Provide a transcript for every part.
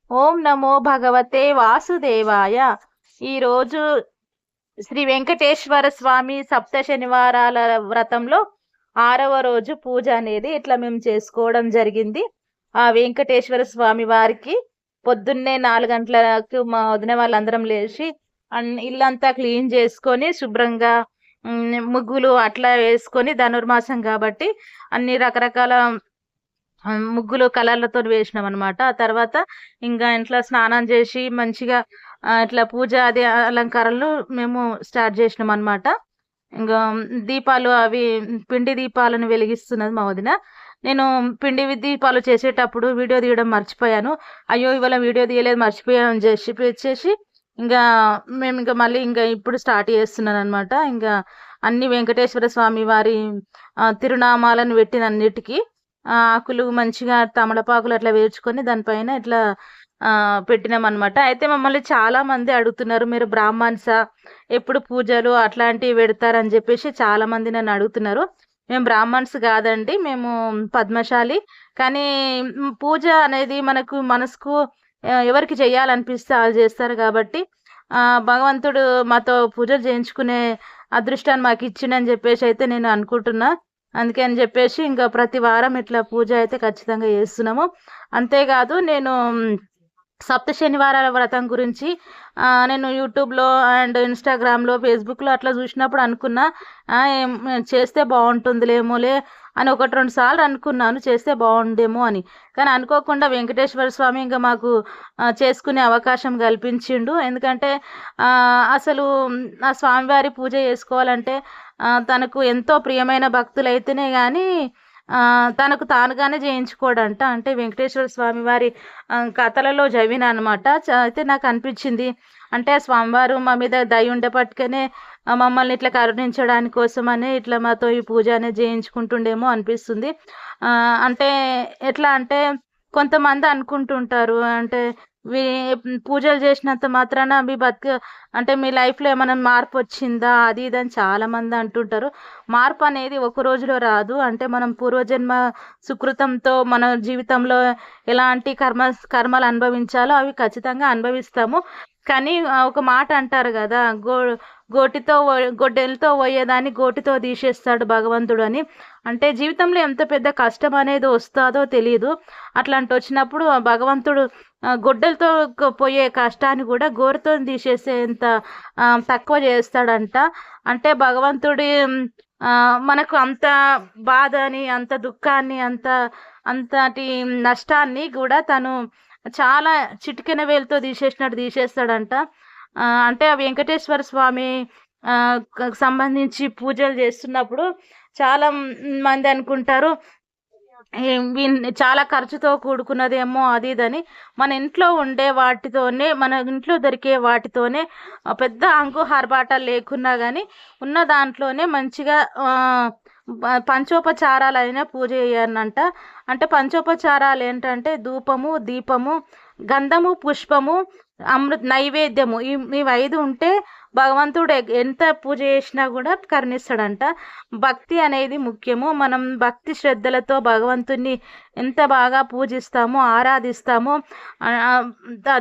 ఓం నమో భగవతే వాసుదేవాయ. ఈరోజు శ్రీ వెంకటేశ్వర స్వామి సప్త శనివారాల వ్రతంలో 6వ రోజు పూజ అనేది ఇట్లా మేము చేసుకోవడం జరిగింది. ఆ వెంకటేశ్వర స్వామి వారికి పొద్దున్నే 4 గంటలకు మా వదిన వాళ్ళందరం లేచి ఇల్లంతా క్లీన్ చేసుకొని శుభ్రంగా ముగ్గులు అట్లా వేసుకొని ధనుర్మాసం కాబట్టి అన్ని రకరకాల ముగ్గులు కలర్లతో వేసినాం అనమాట. ఆ తర్వాత ఇంకా ఇంట్లో స్నానం చేసి మంచిగా ఇట్లా పూజ అది అలంకారాలు మేము స్టార్ట్ చేసినాం అనమాట. ఇంకా దీపాలు అవి పిండి దీపాలను వెలిగిస్తున్నది మా వదిన. నేను పిండి దీపాలు చేసేటప్పుడు వీడియో తీయడం మర్చిపోయాను. అయ్యో ఇవాళ వీడియో తీయలేదు మర్చిపోయాను అని చెప్పేసి ఇంకా మేము ఇంకా మళ్ళీ ఇంకా ఇప్పుడు స్టార్ట్ చేస్తున్నాను అనమాట. ఇంకా అన్ని వెంకటేశ్వర స్వామి వారి తిరునామాలను పెట్టిన అన్నిటికీ ఆకులు మంచిగా తమలపాకులు అట్లా వేర్చుకొని దానిపైన ఇట్లా పెట్టినామన్నమాట. అయితే మమ్మల్ని చాలా మంది అడుగుతున్నారు, మీరు బ్రాహ్మణ్సా, ఎప్పుడు పూజలు అట్లాంటివి పెడతారని చెప్పేసి చాలా మంది నన్ను అడుగుతున్నారు. మేము బ్రాహ్మణ్స్ కాదండి, మేము పద్మశాలి. కానీ పూజ అనేది మనసుకు ఎవరికి చేయాలనిపిస్తే వాళ్ళు చేస్తారు కాబట్టి భగవంతుడు మాతో పూజలు చేయించుకునే అదృష్టాన్ని మాకు ఇచ్చిండని చెప్పేసి అయితే నేను అనుకుంటున్నా. అందుకని చెప్పేసి ఇంకా ప్రతి వారం ఇట్లా పూజ అయితే ఖచ్చితంగా చేస్తున్నాము. అంతేకాదు నేను సప్త శనివారాల వ్రతం గురించి నేను యూట్యూబ్లో అండ్ ఇన్స్టాగ్రామ్లో ఫేస్బుక్లో అట్లా చూసినప్పుడు అనుకున్నా చేస్తే బాగుంటుందిలేమోలే అని 1-2 సార్లు అనుకున్నాను, చేస్తే బాగుండేమో అని. కానీ అనుకోకుండా వెంకటేశ్వర స్వామి ఇంకా మాకు చేసుకునే అవకాశం కల్పించిండు. ఎందుకంటే అసలు ఆ స్వామివారి పూజ చేసుకోవాలంటే తనకు ఎంతో ప్రియమైన భక్తులైతేనే కానీ తనకు తానుగానే చేయించుకోడంట. అంటే వెంకటేశ్వర స్వామి వారి కథలలో చదివిన అనమాట. అయితే నాకు అనిపించింది, అంటే స్వామివారు మా మీద దయ ఉండేపట్టుకనే మమ్మల్ని ఇట్లా కరుణించడానికి కోసమనే ఇట్లా మాతో ఈ పూజ అనేది చేయించుకుంటుండేమో అనిపిస్తుంది. అంటే ఎట్లా అంటే కొంతమంది అనుకుంటుంటారు, అంటే పూజలు చేసినంత మాత్రాన మీ అంటే మీ లైఫ్లో ఏమైనా మార్పు వచ్చిందా అది ఇది అని చాలామంది అంటుంటారు. మార్పు అనేది ఒక రోజులో రాదు. అంటే మనం పూర్వజన్మ సుకృతంతో మన జీవితంలో ఎలాంటి కర్మలు అనుభవించాలో అవి ఖచ్చితంగా అనుభవిస్తాము. కానీ ఒక మాట అంటారు కదా, గొడ్డలితో పోయేదాన్ని గోటితో తీసేస్తాడు భగవంతుడు అని. అంటే జీవితంలో ఎంత పెద్ద కష్టం అనేది వస్తుందో తెలియదు. అట్లాంటి వచ్చినప్పుడు భగవంతుడు గొడ్డలతో పోయే కష్టాన్ని కూడా గోరుతో తీసేసేంత తక్కువ చేస్తాడంట. అంటే భగవంతుడి మనకు అంత బాధని, అంత దుఃఖాన్ని, అంతటి నష్టాన్ని కూడా తను చాలా చిటికెన వేలుతో తీసేసినట్టు తీసేస్తాడంట. అంటే ఆ వెంకటేశ్వర స్వామి సంబంధించి పూజలు చేస్తున్నప్పుడు చాలా మంది అనుకుంటారు చాలా ఖర్చుతో కూడుకున్నదేమో అది ఇదని. మన ఇంట్లో ఉండే వాటితోనే, మన ఇంట్లో దొరికే వాటితోనే పెద్ద ఆర్భాటాలు లేకున్నా కానీ ఉన్న దాంట్లోనే మంచిగా పంచోపచారాలైన పూజ చేయాలంట. అంటే పంచోపచారాలు ఏంటంటే ధూపము, దీపము, గంధము, పుష్పము, నైవేద్యము, ఈ 5 ఉంటే భగవంతుడు ఎంత పూజ చేసినా కూడా కరుణిస్తాడంట. భక్తి అనేది ముఖ్యము. మనం భక్తి శ్రద్ధలతో భగవంతుని ఎంత బాగా పూజిస్తామో, ఆరాధిస్తామో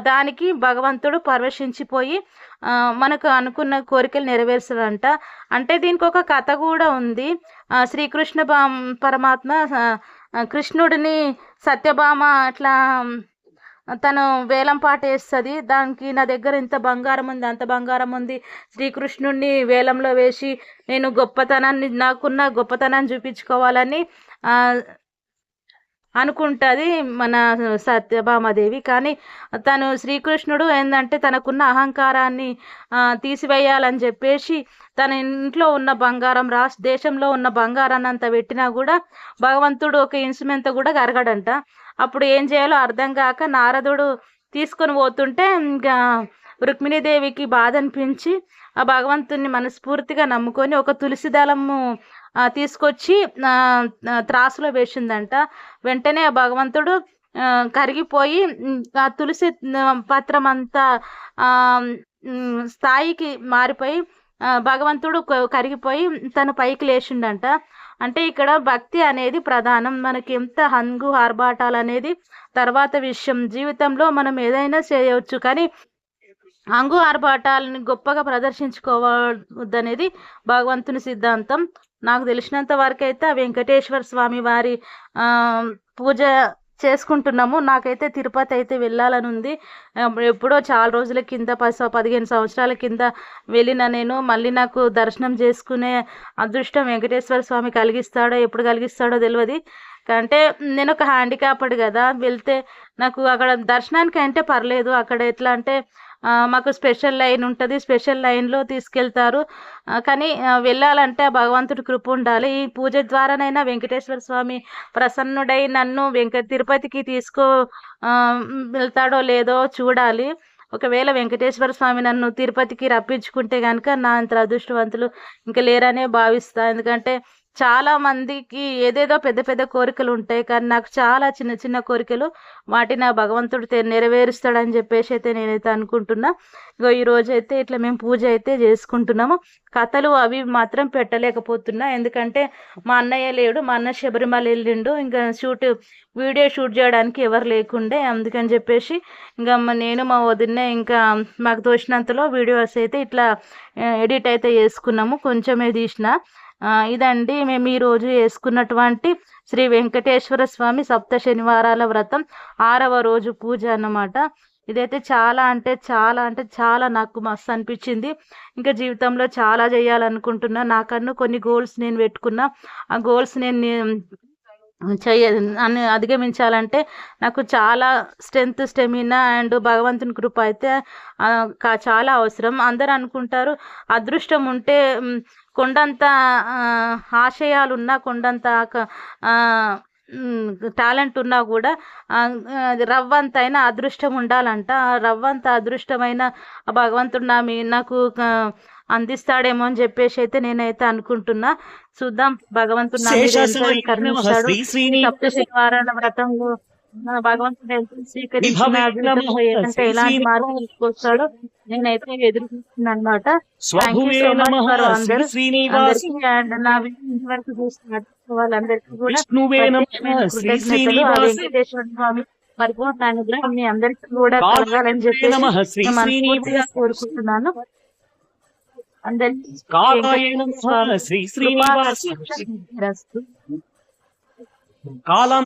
దానికి భగవంతుడు పరవశించిపోయి మనకు అనుకున్న కోరికలు నెరవేర్చాడంట. అంటే దీనికి ఒక కథ కూడా ఉంది. శ్రీకృష్ణ పరమాత్మ కృష్ణుడిని సత్యభామ అట్లా తను వేలం పాట వేస్తుంది. దానికి నా దగ్గర ఇంత బంగారం ఉంది, అంత బంగారం ఉంది, శ్రీకృష్ణుడిని వేలంలో వేసి నేను నాకున్న గొప్పతనాన్ని చూపించుకోవాలని అనుకుంటుంది మన సత్యభామాదేవి. కానీ తను శ్రీకృష్ణుడు ఏంటంటే తనకున్న అహంకారాన్ని తీసివేయాలని చెప్పేసి తన ఇంట్లో ఉన్న బంగారం దేశంలో ఉన్న బంగారాన్ని అంతా పెట్టినా కూడా భగవంతుడు ఒక ఇన్స్ట్రుమెంట్ కూడా కరగడంట. అప్పుడు ఏం చేయాలో అర్థం కాక నారదుడు తీసుకొని పోతుంటే ఇంకా రుక్మిణీదేవికి బాధ అనిపించి ఆ భగవంతుని మనస్ఫూర్తిగా నమ్ముకొని ఒక తులసి దళము తీసుకొచ్చి త్రాసులో వేసిందంట. వెంటనే ఆ భగవంతుడు కరిగిపోయి ఆ తులసి పత్రం అంతా స్థాయికి మారిపోయి భగవంతుడు కరిగిపోయి తను పైకి లేచిండంట. అంటే ఇక్కడ భక్తి అనేది ప్రధానం. మనకి ఎంత హంగు ఆర్భాటాలు అనేది తర్వాత విషయం. జీవితంలో మనం ఏదైనా చేయవచ్చు, కానీ హంగు ఆర్భాటాలని గొప్పగా ప్రదర్శించుకోవద్దనేది భగవంతుని సిద్ధాంతం. నాకు తెలిసినంత వరకైతే ఆ వెంకటేశ్వర స్వామి వారి పూజ చేసుకుంటున్నాము. నాకైతే తిరుపతి అయితే వెళ్ళాలని ఉంది. ఎప్పుడో చాలా రోజుల కింద 15 సంవత్సరాల కింద వెళ్ళిన నేను. మళ్ళీ నాకు దర్శనం చేసుకునే అదృష్టం వెంకటేశ్వర స్వామి కలిగిస్తాడో ఎప్పుడు కలిగిస్తాడో తెలియదు. అంటే నేను ఒక హ్యాండిక్యాప్డ్ కదా, వెళ్తే నాకు అక్కడ దర్శనానికి అంటే పర్లేదు. అక్కడ ఎట్లా అంటే మాకు స్పెషల్ లైన్ ఉంటుంది, స్పెషల్ లైన్లో తీసుకెళ్తారు. కానీ వెళ్ళాలంటే ఆ భగవంతుడి కృప ఉండాలి. ఈ పూజ ద్వారానైనా వెంకటేశ్వర స్వామి ప్రసన్నుడై నన్ను తిరుపతికి వెళ్తాడో లేదో చూడాలి. ఒకవేళ వెంకటేశ్వర స్వామి నన్ను తిరుపతికి రప్పించుకుంటే కనుక నా అంత అదృష్టవంతులు ఇంకా లేరనే భావిస్తా. ఎందుకంటే చాలా మందికి ఏదేదో పెద్ద పెద్ద కోరికలు ఉంటాయి, కానీ నాకు చాలా చిన్న చిన్న కోరికలు. వాటిని నా భగవంతుడు నెరవేరుస్తాడని చెప్పేసి అయితే నేనైతే అనుకుంటున్నా. ఇగో ఈరోజు అయితే ఇట్లా మేము పూజ అయితే చేసుకుంటున్నాము. కథలు అవి మాత్రం పెట్టలేకపోతున్నా, ఎందుకంటే మా అన్నయ్య లేడు. మా అన్న శబరిమల వెళ్ళిండు. ఇంకా వీడియో షూట్ చేయడానికి ఎవరు లేకుండే. అందుకని చెప్పేసి ఇంకా నేను మా వదిన్నే ఇంకా మాకు తోచినంతలో వీడియోస్ అయితే ఇట్లా ఎడిట్ అయితే చేసుకున్నాము. కొంచెమే తీసిన. ఇదండి మేము ఈరోజు చేసుకున్నటువంటి శ్రీ వెంకటేశ్వర స్వామి సప్త శనివారాల వ్రతం 6వ రోజు పూజ అన్నమాట. ఇదైతే చాలా అంటే చాలా నాకు మస్తు అనిపించింది. ఇంకా జీవితంలో చాలా చేయాలనుకుంటున్నా. నాకన్నా కొన్ని గోల్స్ నేను పెట్టుకున్నా. ఆ గోల్స్ నేను అధిగమించాలంటే నాకు చాలా స్టెమినా అండ్ భగవంతుని కృప అయితే చాలా అవసరం. అందరు అనుకుంటారు అదృష్టం ఉంటే కొండంత ఆశయాలున్నా, కొండంత టాలెంట్ ఉన్నా కూడా రవ్వంత అయినా అదృష్టం ఉండాలంట. ఆ రవ్వంత అదృష్టమైన భగవంతుడు నాకు అందిస్తాడేమో అని చెప్పేసి అయితే నేనైతే అనుకుంటున్నా. చూద్దాం భగవంతుడు కరుణిస్తాడు. సప్త శనివారాల వ్రతంలో భగవంతుడు స్వీకరించిన ఏంటంటే ఎలాంటి మార్పు తీసుకొస్తాడో నేనైతే ఎదురు చూస్తున్నాను అనమాట. Thank you so much for అందరికీ అండ్ నా వరకు చూస్తున్న వాళ్ళందరికీ కూడా కృతజ్ఞతలు. ఆ వెంకటేశ్వర స్వామి పరిపూర్ణ అనుగ్రహం మీ అందరికీ కూడా కలగాలని చెప్పేసి మనస్ఫూర్తిగా కోరుకుంటున్నాను. అందరికీ